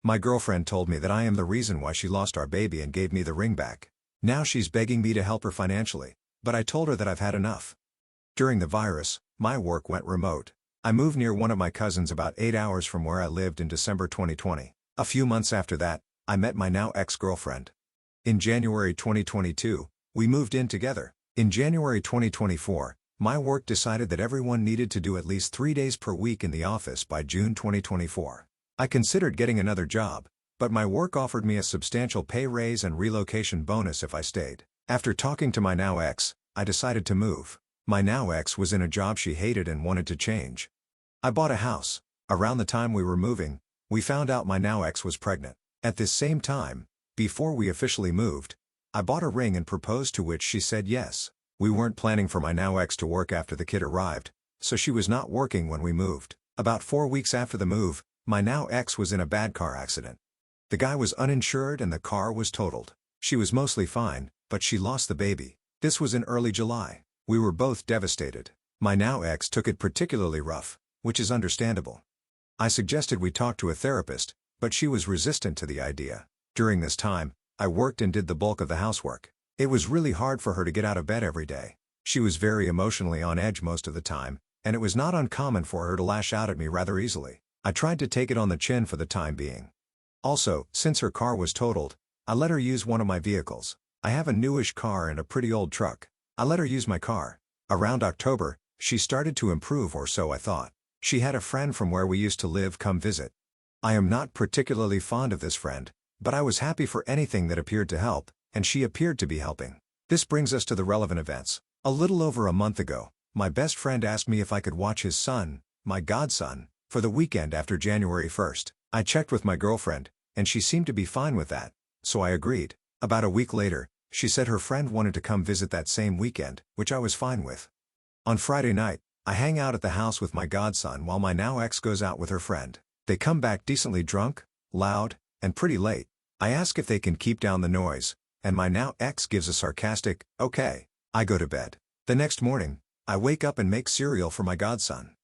My girlfriend told me that I am the reason why she lost our baby and gave me the ring back. Now she's begging me to help her financially, but I told her that I've had enough. During the virus, my work went remote. I moved near one of my cousins about 8 hours from where I lived in December 2020. A few months after that, I met my now ex-girlfriend. In January 2022, we moved in together. In January 2024, my work decided that everyone needed to do at least 3 days per week in the office by June 2024. I considered getting another job, but my work offered me a substantial pay raise and relocation bonus if I stayed. After talking to my now ex, I decided to move. My now ex was in a job she hated and wanted to change. I bought a house. Around the time we were moving, we found out my now ex was pregnant. At this same time, before we officially moved, I bought a ring and proposed, to which she said yes. We weren't planning for my now ex to work after the kid arrived, so she was not working when we moved. About 4 weeks after the move, my now ex was in a bad car accident. The guy was uninsured and the car was totaled. She was mostly fine, but she lost the baby. This was in early July. We were both devastated. My now ex took it particularly rough, which is understandable. I suggested we talk to a therapist, but she was resistant to the idea. During this time, I worked and did the bulk of the housework. It was really hard for her to get out of bed every day. She was very emotionally on edge most of the time, and it was not uncommon for her to lash out at me rather easily. I tried to take it on the chin for the time being. Also, since her car was totaled, I let her use one of my vehicles. I have a newish car and a pretty old truck. I let her use my car. Around October, she started to improve, or so I thought. She had a friend from where we used to live come visit. I am not particularly fond of this friend, but I was happy for anything that appeared to help, and she appeared to be helping. This brings us to the relevant events. A little over a month ago, my best friend asked me if I could watch his son, my godson, for the weekend after January 1st. I checked with my girlfriend, and she seemed to be fine with that, so I agreed. About a week later, she said her friend wanted to come visit that same weekend, which I was fine with. On Friday night, I hang out at the house with my godson while my now ex goes out with her friend. They come back decently drunk, loud, and pretty late. I ask if they can keep down the noise, and my now ex gives a sarcastic, "Okay." I go to bed. The next morning, I wake up and make cereal for my godson.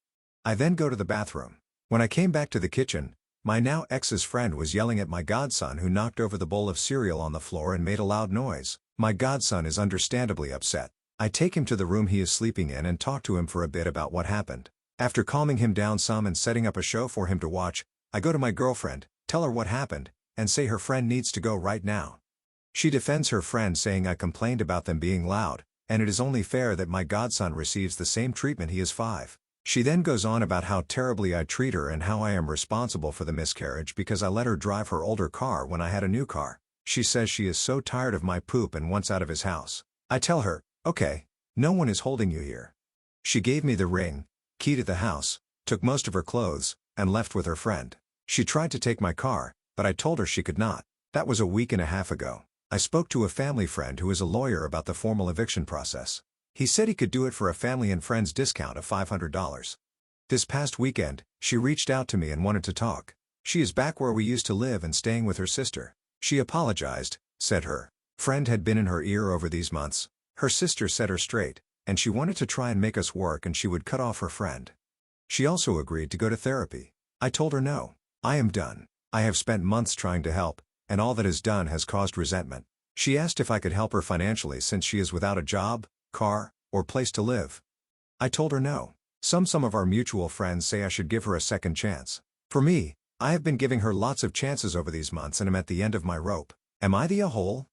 I then go to the bathroom. When I came back to the kitchen, my now ex's friend was yelling at my godson, who knocked over the bowl of cereal on the floor and made a loud noise. My godson is understandably upset. I take him to the room he is sleeping in and talk to him for a bit about what happened. After calming him down some and setting up a show for him to watch, I go to my girlfriend, tell her what happened, and say her friend needs to go right now. She defends her friend, saying I complained about them being loud, and it is only fair that my godson receives the same treatment. He is 5. She then goes on about how terribly I treat her and how I am responsible for the miscarriage because I let her drive her older car when I had a new car. She says she is so tired of my poop and wants out of his house. I tell her, "Okay, no one is holding you here." She gave me the ring, key to the house, took most of her clothes, and left with her friend. She tried to take my car, but I told her she could not. That was a week and a half ago. I spoke to a family friend who is a lawyer about the formal eviction process. He said he could do it for a family and friends discount of $500. This past weekend, she reached out to me and wanted to talk. She is back where we used to live and staying with her sister. She apologized, said her friend had been in her ear over these months. Her sister set her straight, and she wanted to try and make us work, and she would cut off her friend. She also agreed to go to therapy. I told her no. I am done. I have spent months trying to help, and all that is done has caused resentment. She asked if I could help her financially since she is without a job, car, or place to live. I told her no. Some of our mutual friends say I should give her a second chance. For me, I have been giving her lots of chances over these months and am at the end of my rope. Am I the a-hole?